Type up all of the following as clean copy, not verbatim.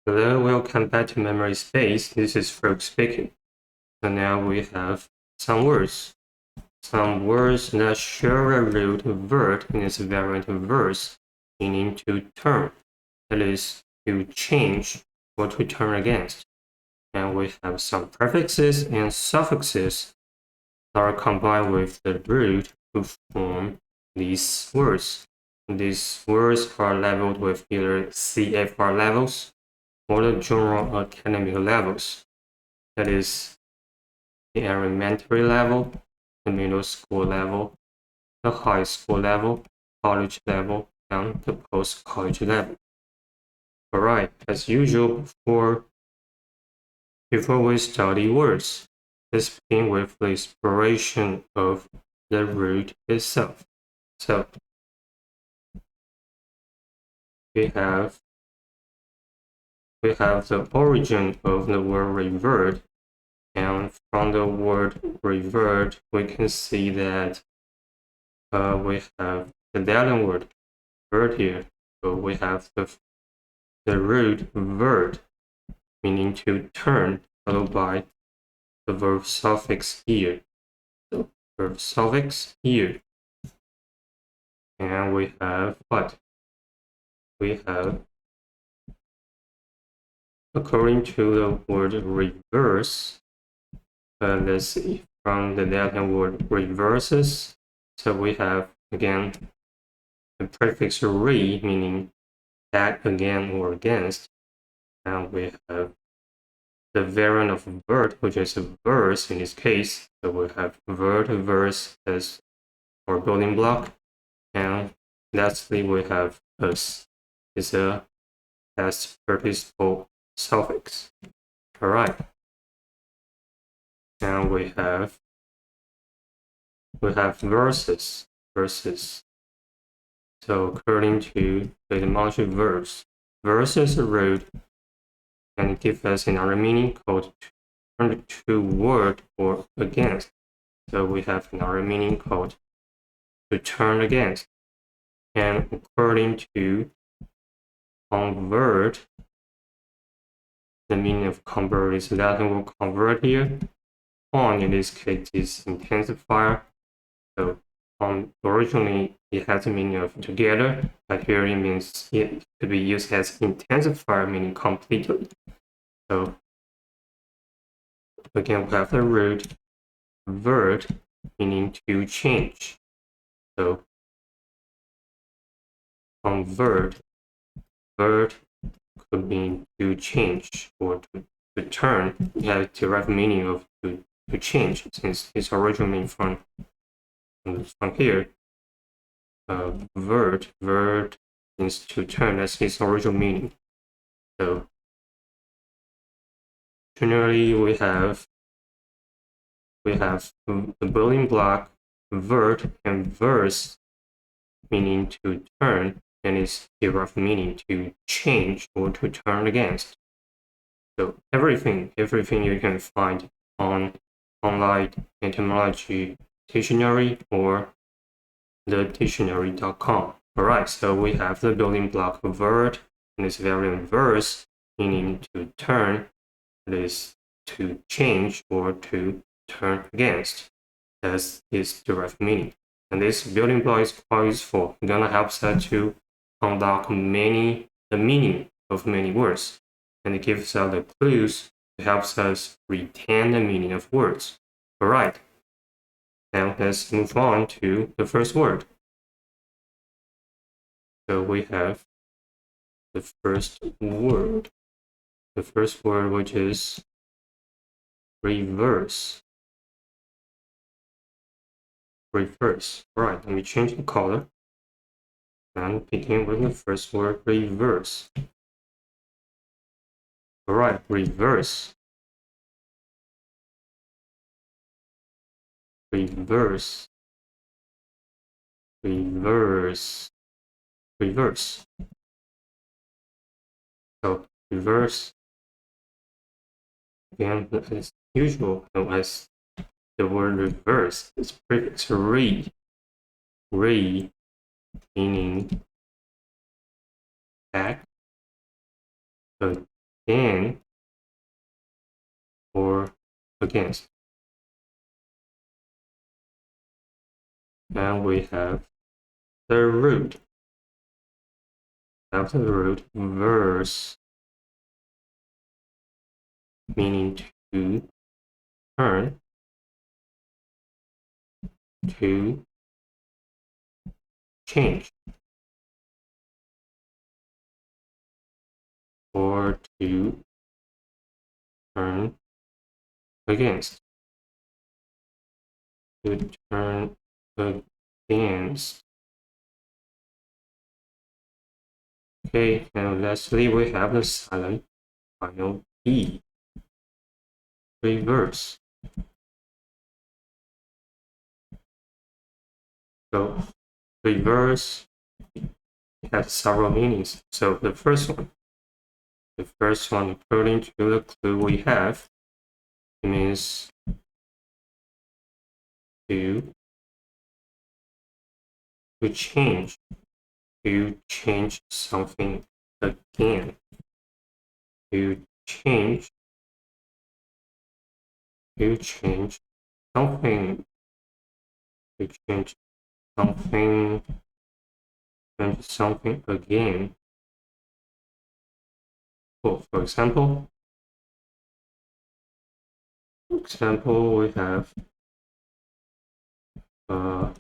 Hello, welcome back to Memory Space. This is Frog speaking. So now we have some words. Some words that share a root VERT in its variant verse, meaning to turn. That is, to change or to turn against. And we have some prefixes and suffixes that are combined with the root to form these words. These words are labeled with either CFR levels or the general academic levels. That is the elementary level, the middle school level, the high school level, college level, and the post-college level. Alright, as usual, before we study words, let's begin with the exploration of the root itself. So we have the origin of the word revert, and from the word revert, we can see that we have the Italian word vert here. So we have the root vert, meaning to turn, followed by the verb suffix here. So verb suffix here. And we have what? We have, according to the word reverse, let's see, from the Latin word reverses. So we have, again, the prefix re, meaning back again or against. And we have the variant of VERT, which is a verse in this case. So we have VERT, verse as our building block. And lastly, we have us. It's a past participle suffix. All right. And we have verses. So according to the etymology verses are root and give us another meaning called turn toward or against. So we have another meaning called to turn against. And according to convert, the meaning of convert is Latin word convert here. Con in this case is intensifier. So originally it has the meaning of together, but here it means it could be used as intensifier, meaning completely. So again, we have the root vert, meaning to change. So convert, vert could mean to change or to turn. It has direct meaning of to change, since it's originally from here. Vert means to turn. That's its original meaning. So generally, we have the building block vert and verse, meaning to turn, and its direct meaning to change or to turn against. So everything you can find on online etymology dictionary or the dictionary.com. Alright, so we have the building block vert and its variant verse, meaning to turn, that is to change or to turn against. That's its direct meaning. And this building block is quite useful. It's gonna help us to unlock the meaning of many words. And it gives us the clues to help us retain the meaning of words. Alright. Now let's move on to the first word. So we have the first word. The first word, which is reverse. Reverse. Alright, let me change the color and begin with the first word, reverse. Alright, reverse. Reverse. Reverse. Reverse. So reverse, again, as usual, as the word reverse, its prefix re, meaning back. So than, or against. And we have the root. After the root, verse, meaning to turn, to change, or to turn against. To turn against. Okay, and lastly, we have the silent final E. Reverse. So reverse has several meanings. So the first one, according to the clue we have, it means to change, to change something again, to change something, to change something again. So for example, we have the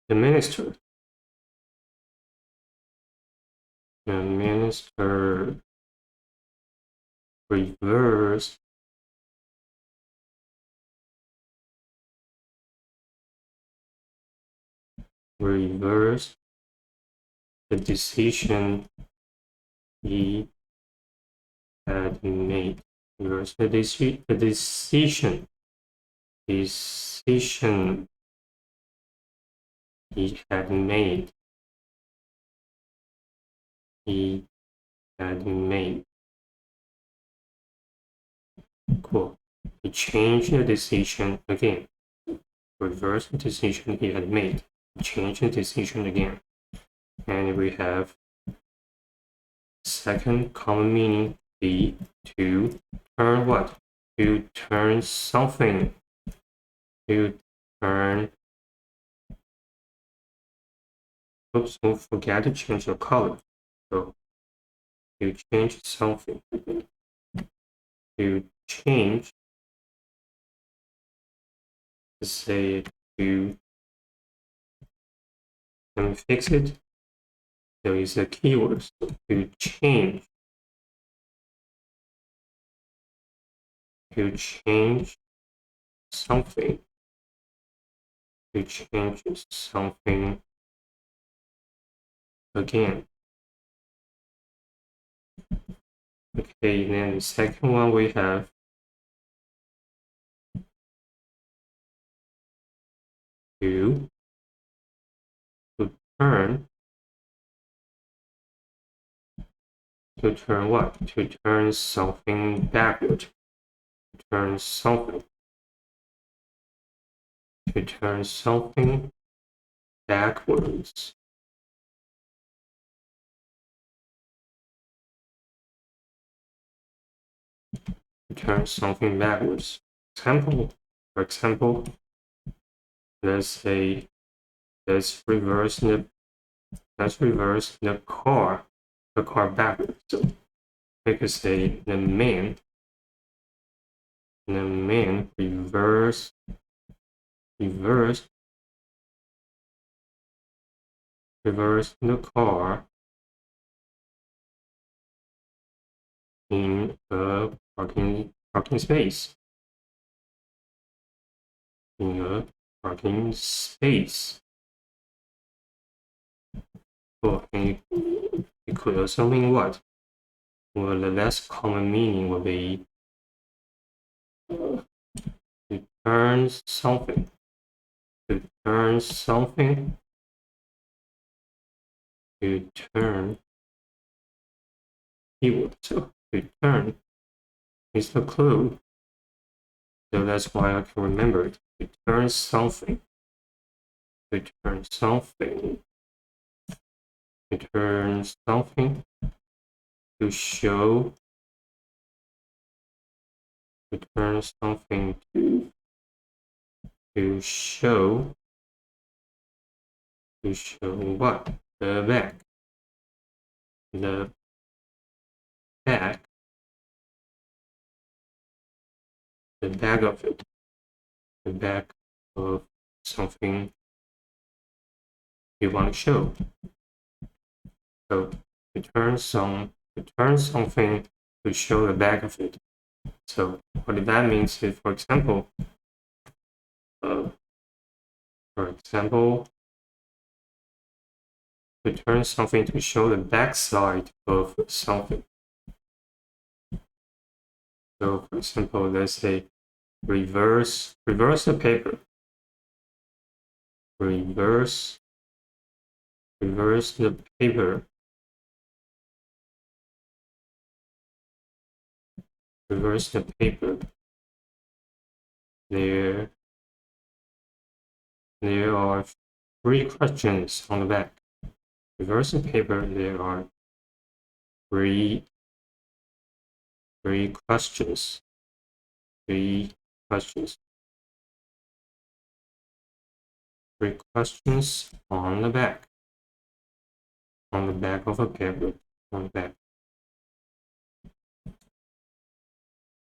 minister. The minister reversed the decision he had made. Reverse the decision he had made. Cool. He changed the decision again. Reverse the decision he had made. Change the decision again. And we have second common meaning be to turn what? To turn something. To turn. Oops, don't forget to change the color. So to change something. To change. Let's say to. Let me fix it. There is a keyword. So to change. To change something. To change something again. Okay, then the second one we have to turn. To turn what? To turn something backward. To turn something. To turn something backwards. To turn something backwards. For example, let's say let's reverse the car backwards. So we could say the man reverse the car in a parking space. In a parking space. Cool. And it could also mean what? Well, the less common meaning would be to turn something. To turn something. To turn keyword. So to turn is the clue. So that's why I can remember it. To turn something. To turn something. return something to show, return something to show what? The back. The back. The back of it. The back of something you want to show. So return something to show the back of it. So what that means is, for example, return something to show the backside of something. So for example, let's say reverse the paper. Reverse the paper. Reverse the paper. There are 3 questions on the back. Reverse the paper. There are 3 questions. 3 questions. 3 questions on the back. On the back of a paper. On the back.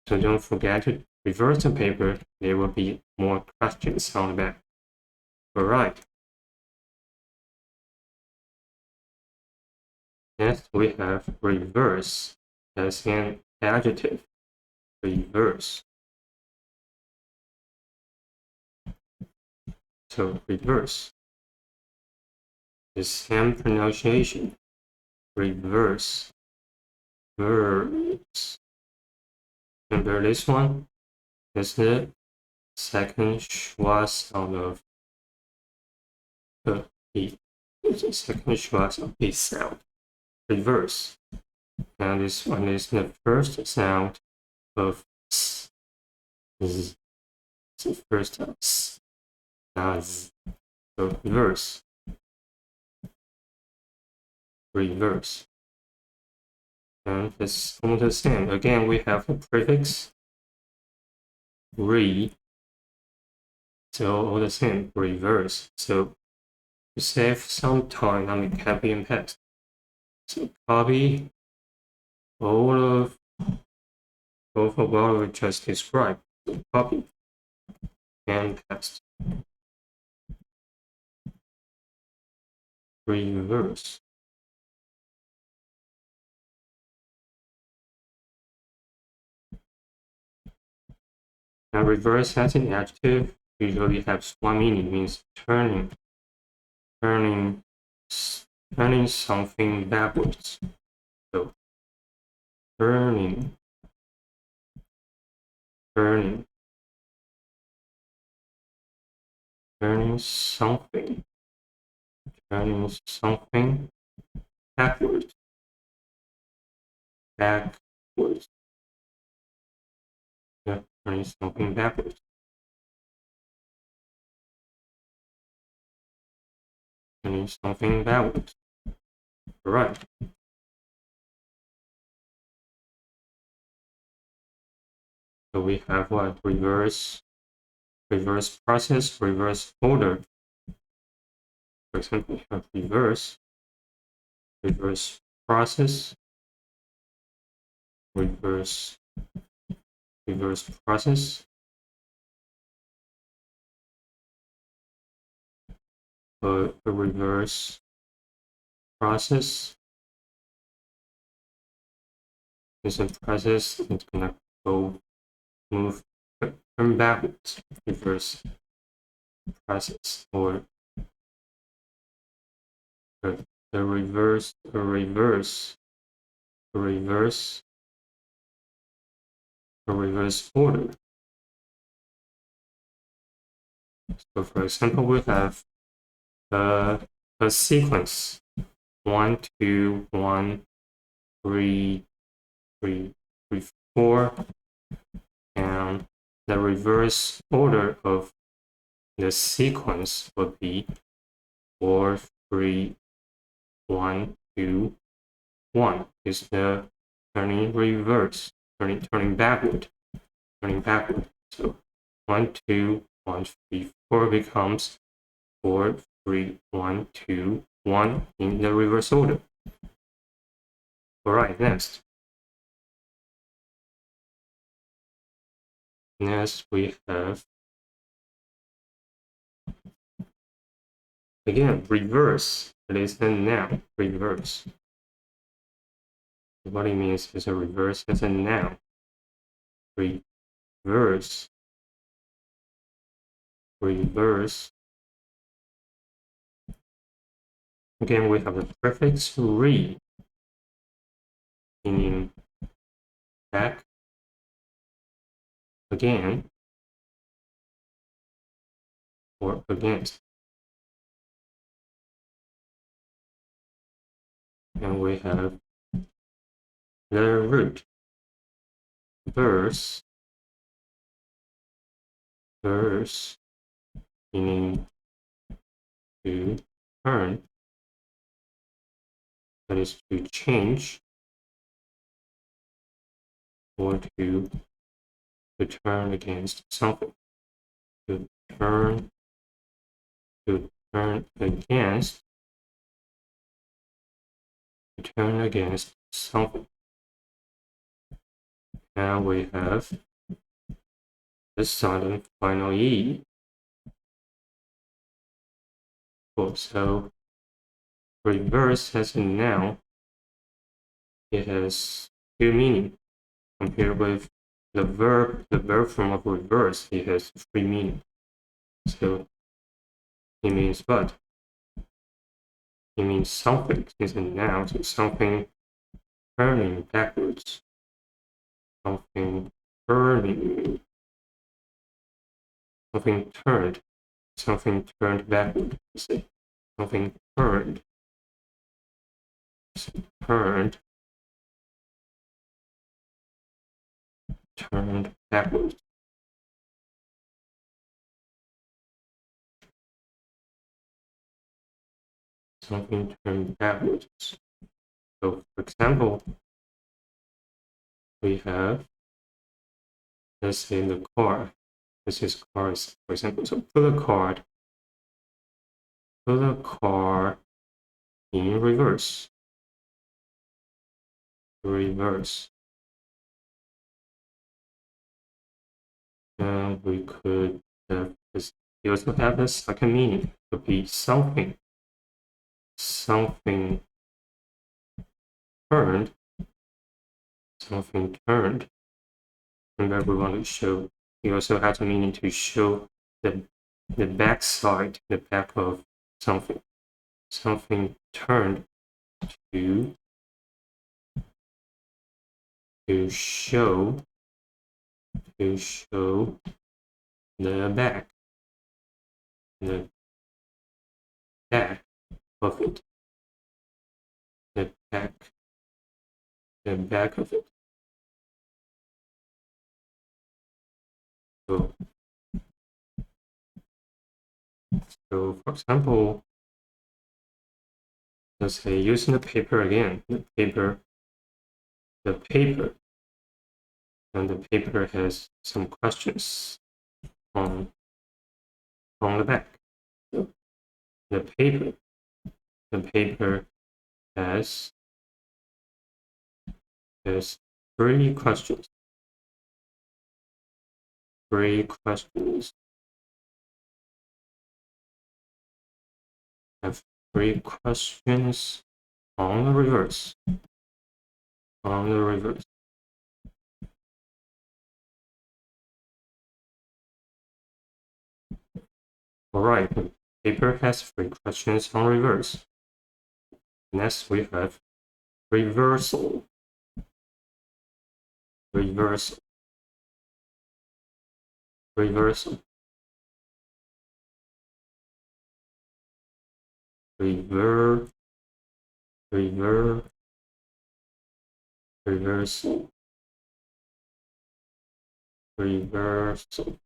So don't forget to reverse the paper. There will be more questions on the back. Alright. Next, we have reverse as an adjective. Reverse. So reverse. The same pronunciation. Reverse. Verbs. Remember this one? It's the second schwa sound of the B. It's the second schwa of B sound. Reverse. And this one is the first sound of S. Z. It's the first sound. S. Z. So reverse. Reverse. And it's almost the same. Again, we have the prefix re. So all the same. Reverse. So to save some time, I'm going to copy and paste. So copy all of what we just described. So copy and paste. Reverse. Now reverse as an adjective usually has one meaning, means turning something backwards. So turning something backwards. Yeah, turning something backwards. Turning something backwards. Right. So we have what? Reverse process, reverse order. For example, we have reverse process, reverse process, a reverse process is a process that's gonna turn backwards. Reverse process, or the reverse order. So for example, we have a sequence 1, 2, 1, 3, 3, 3, 4, and the reverse order of the sequence would be 4, 3, 1, 2, 1 is the turning reverse, turning backward. So 1, 2, 1, 3, 4 becomes 4, 3, 1, 2, 1 in the reverse order. All right, next we have, again, reverse. It is a noun, reverse. What it means is a reverse as a noun. Reverse. Again, we have the prefix re, meaning back, again, or against. And we have the root, verse, meaning to turn, that is to change, or to turn against something. To turn against, something. Now we have the silent final E. So reverse as a noun, it has two meanings. Compared with the verb form of reverse, it has three meanings. So it means what? It means something is a noun, so something turning backwards. Something turned, something turned backward. Say something turned backwards. Something turned backwards. So, for example, we have, let's say, the car. This is cars, for example. So put a car in reverse. And we could you also have the second meaning. It could be something turned. Remember, we want to show. You also have the meaning to show the back side, the back of something. Something turned to show the back of it. The back of it. So for example, let's say using the paper again. The paper, and the paper has some questions on the back. So the paper has three questions. Have three questions on the reverse. All right, the paper has three questions on reverse. Next, we have reversal. Reversal. Reversal. Reversal.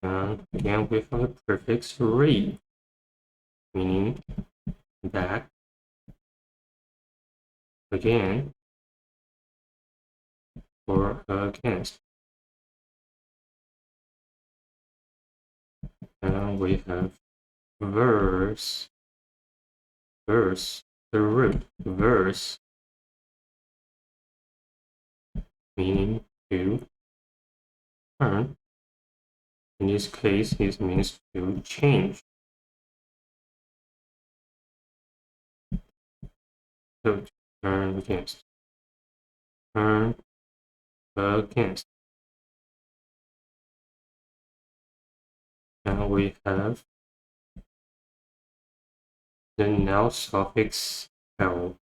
And again, we have the prefix re, meaning back, again, or against. And we have verse, the root verse, meaning to turn. In this case, it means to change. So turn against, turn against. Now we have the noun suffix l,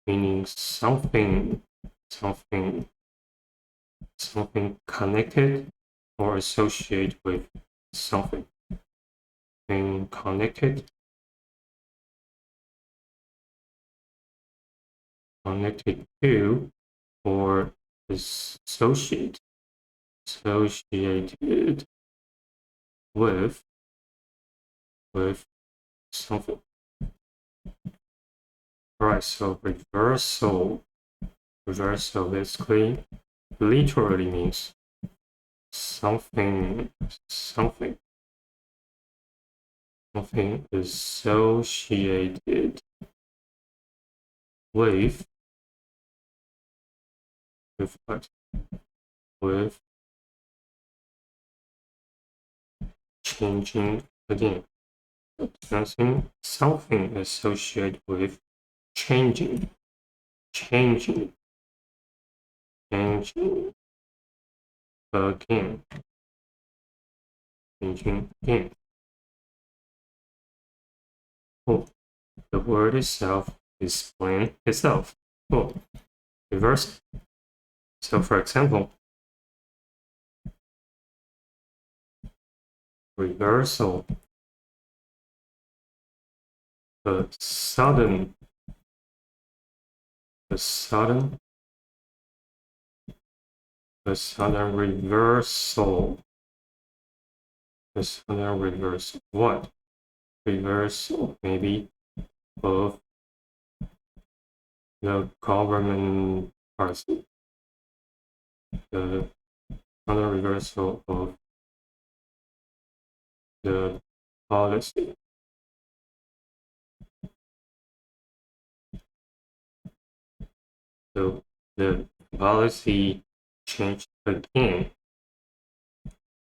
meaning something connected or associated with something. Being connected to, or associated with something. Alright, so reversal basically literally means something associated with what? With changing again. Something associated with changing again. Changing again. Oh, the word itself explains itself. Oh, reverse. So for example, reversal, a sudden reversal. What? Reversal, maybe of the government policy. The sudden reversal of the policy. So the policy changed again.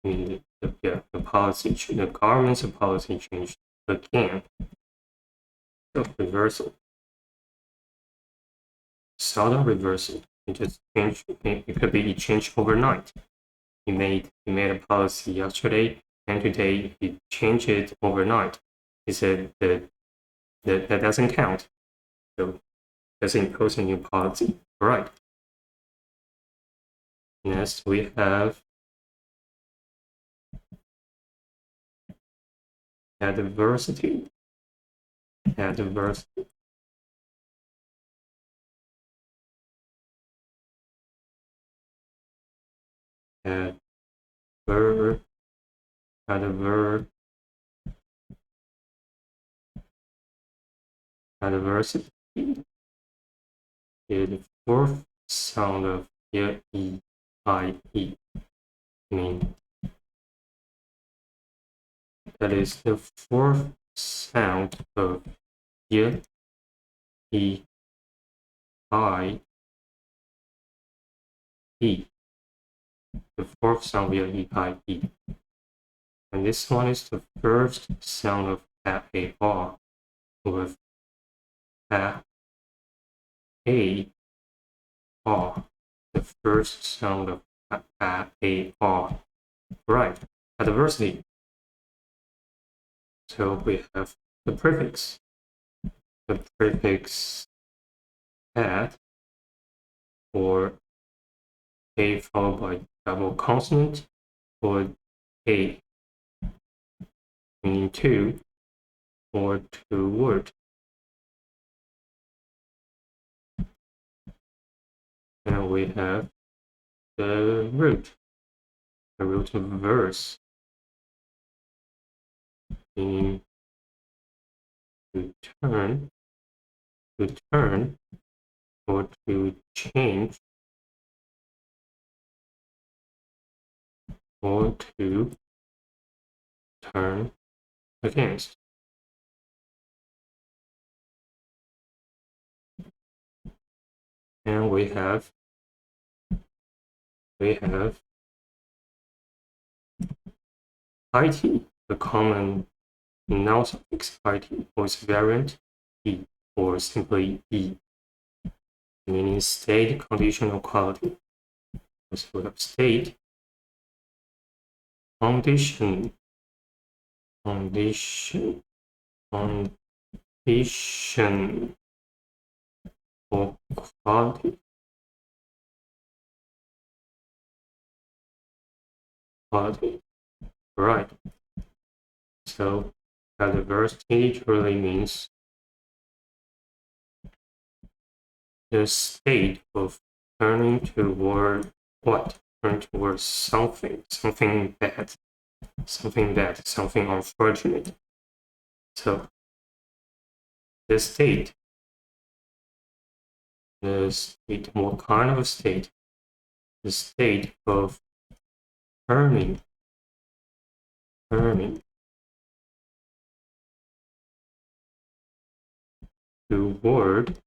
I mean, the government's policy changed again. So reversal. Sudden reversal. It just changed. It could be changed overnight. He made a policy yesterday, and today he changed it overnight. He said that doesn't count. So that's impose a new policy. All right. Next we have adversity. Adversity. Adversity is the fourth sound of E, I, E. I mean, that is the fourth sound of E, I, E. The fourth sound of E, I, E. And this one is the first sound of A, R with A, R. The first sound of A, R. Right. Adversity. So we have the prefix. The prefix at, or A followed by double consonant, or A, meaning to, or toward. And we have the root of verse, meaning to turn, or to change, or to turn against. And we have IT, the common noun suffix it, or its variant e, or simply e, meaning state, condition, or quality. So we have state, condition, or quality. Right. So diversity literally means the state of turning toward what? Turn towards something bad, something unfortunate. So the state, what kind of a state? The state of turning toward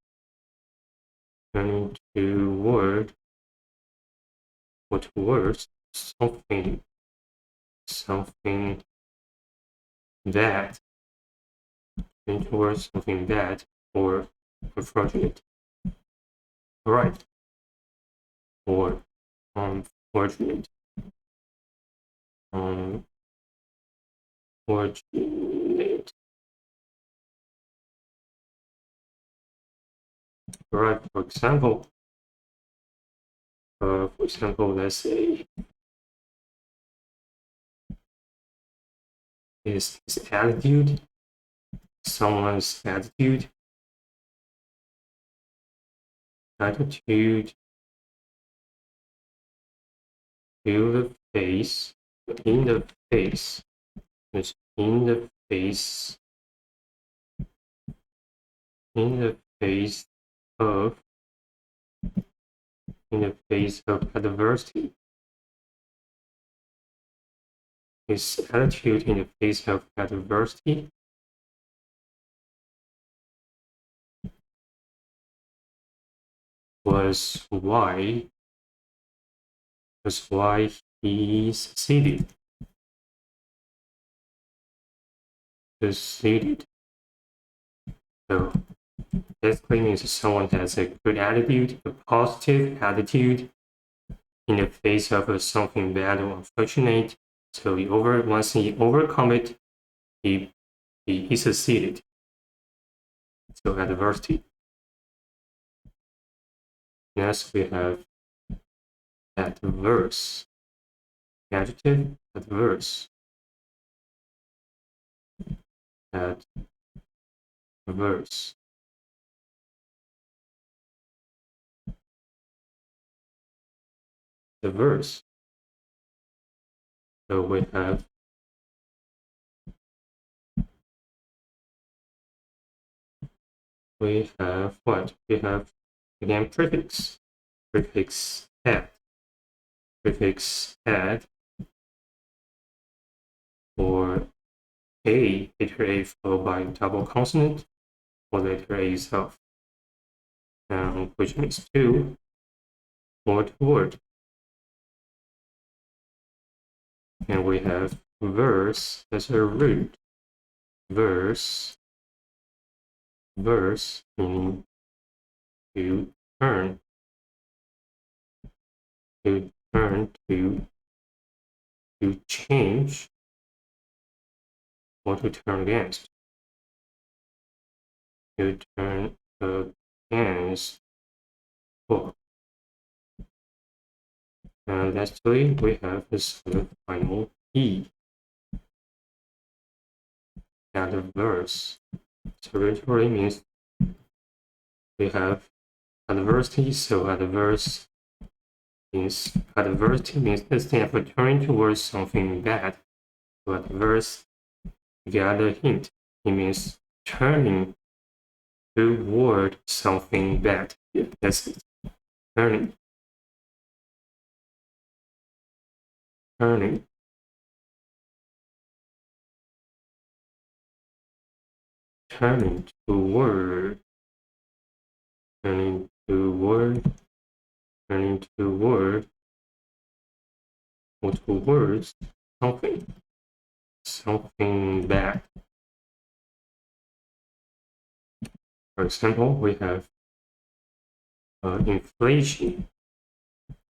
or towards something bad, towards something bad or unfortunate. Right. Or unfortunate. Unfortunate. Right. For example, let's say his attitude, someone's attitude to the face, in the face, it's in the face of adversity. His attitude in the face of adversity was why he succeeded. So basically means someone has a good attitude, a positive attitude in the face of something bad or unfortunate. So once he overcome it, he succeeded. So adversity. Next we have adverse. Adjective, adverse. Adverse. Adverse. So we have what? We have again prefix. Prefix add. Prefix add or a, letter A followed by double consonant, or letter A itself, which means to or toward. And we have verse as a root. Verse meaning to turn, to change, or to turn against. To turn against. Oh. And lastly, we have this final E. Adverse. So literally means we have adversity. So adversity means the state of turning towards something bad. So adverse, the other hint, it means turning toward something bad. Yeah, that's it. Turning, turning, turning toward, turning toward, turning toward, or towards something, something bad. For example, we have inflation.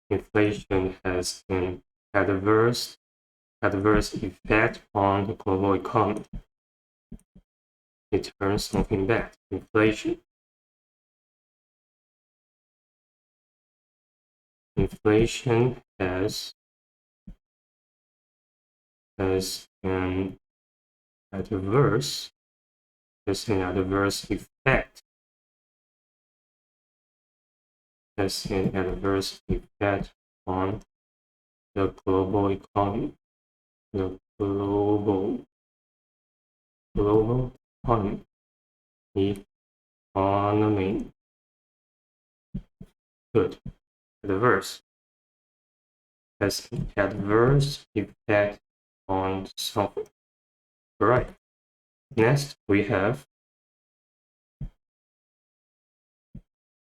Inflation has an adverse effect on the global economy. It turns something bad. Inflation. Inflation has an adverse effect. Has an adverse effect on the global economy. The global economy. Economy. Good. Adverse. Has an adverse effect on something. Right. Next, we have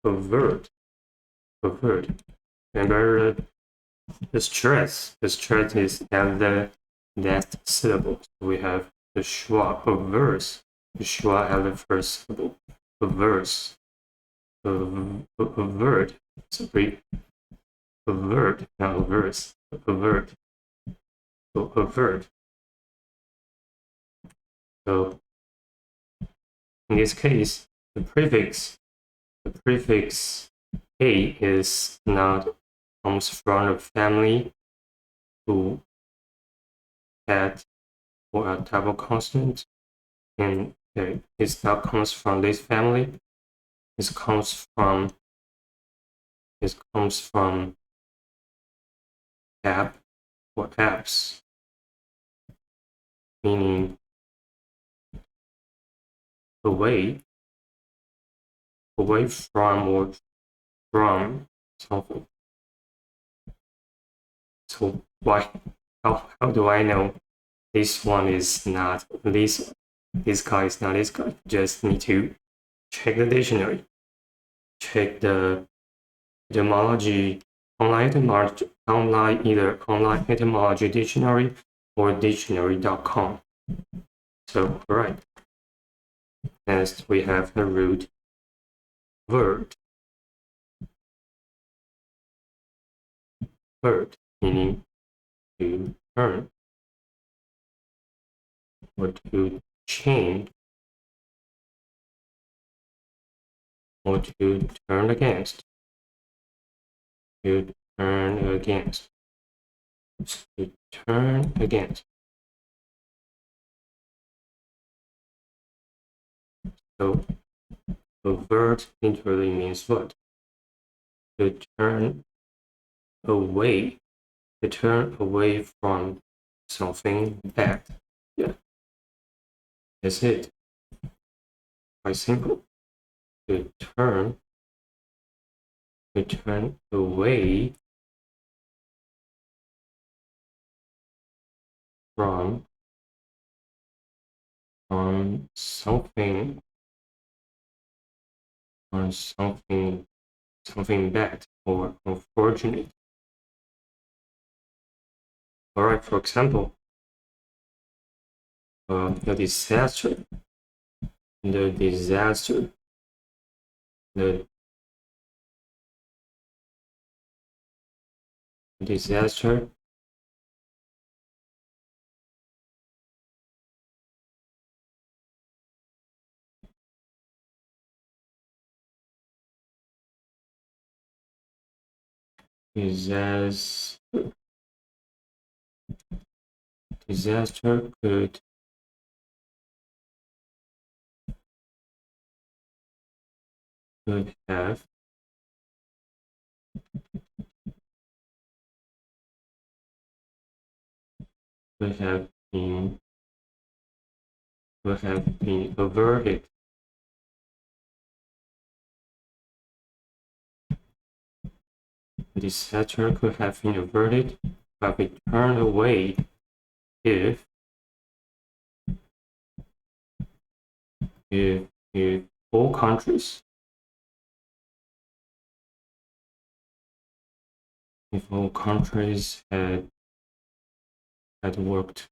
VERT. VERT. Remember the stress. The stress is at the last syllable. So we have the schwa, verse. The schwa at the first syllable. Verse. VERT. Sorry. VERT, not a verse. VERT. So VERT. So in this case, the prefix a is not comes from a family who had or a double consonant, and it not comes from this family. It comes from app or apps, meaning away from or from something. So how do I know this one is not this guy is not this guy? Just need to check the dictionary, check the etymology, either online etymology dictionary or dictionary.com. So right. Next we have the root VERT. VERT meaning to turn or to change or to turn against. To turn against. To turn against. So VERT literally means what? To turn away. To turn away from something bad. Yeah. That's it. Quite simple. To turn away from something bad or unfortunate. All right, for example, the disaster, the disaster disaster could have been could have been averted. The disaster could have been averted, but be turned away if all countries had worked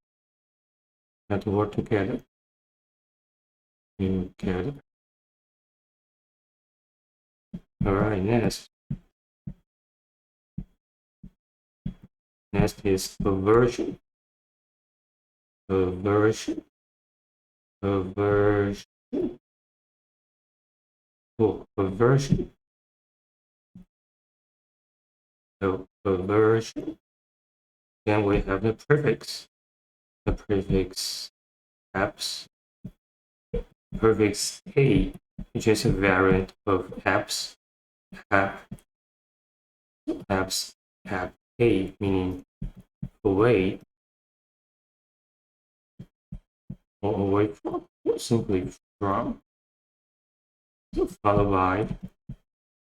together. All right, next is aversion. Aversion. Oh, aversion. So aversion. Then we have the prefix. The prefix apps. Prefix a, which is a variant of apps. Apps a, meaning away or away from, or simply from. Followed by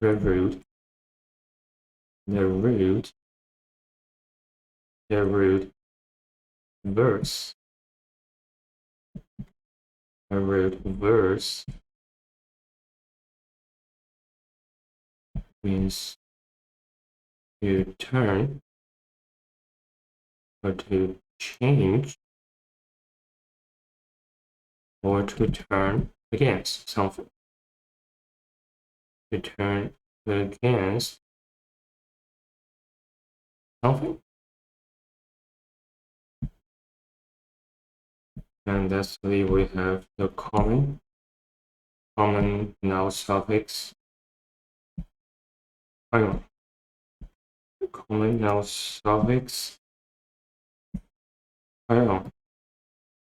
the root. The root verse. The root verse means to turn or to change or to turn against something. To turn against something. And lastly, we have the common noun suffix. Common noun suffix.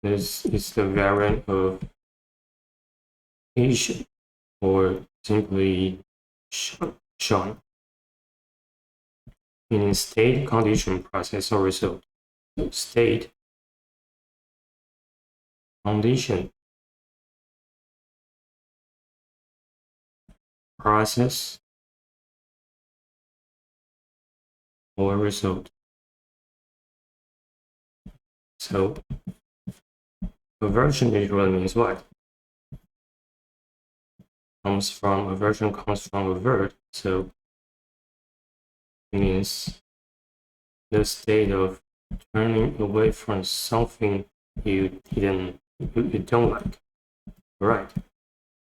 This is the variant of Asian or simply Sean, meaning state, condition, process, or result. So state, condition, process, or result. So aversion usually means what? Aversion comes from a verb, so it means the state of turning away from something you don't like. Right.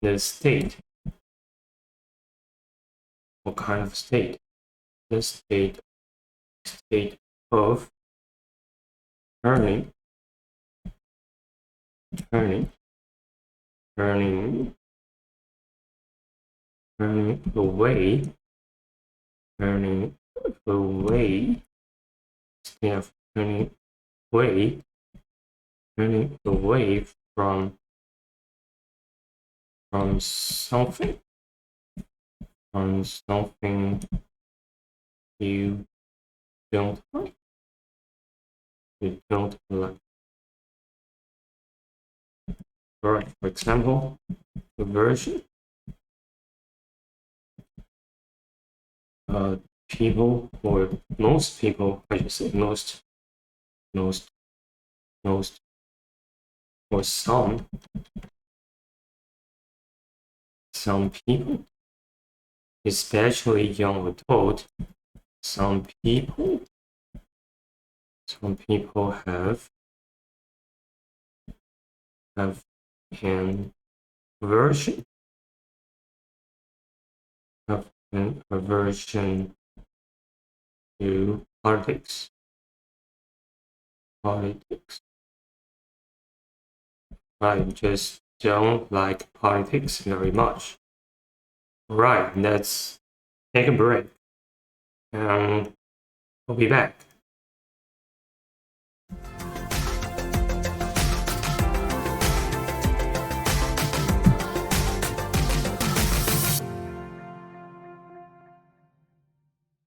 The state. What kind of state? The state of turning away instead of turning away from something you don't like. All right, for example, aversion. People, or most people, I should say most, or some people, especially young adult, some people have an aversion to politics. I just don't like politics very much. Right, let's take a break and we'll be back.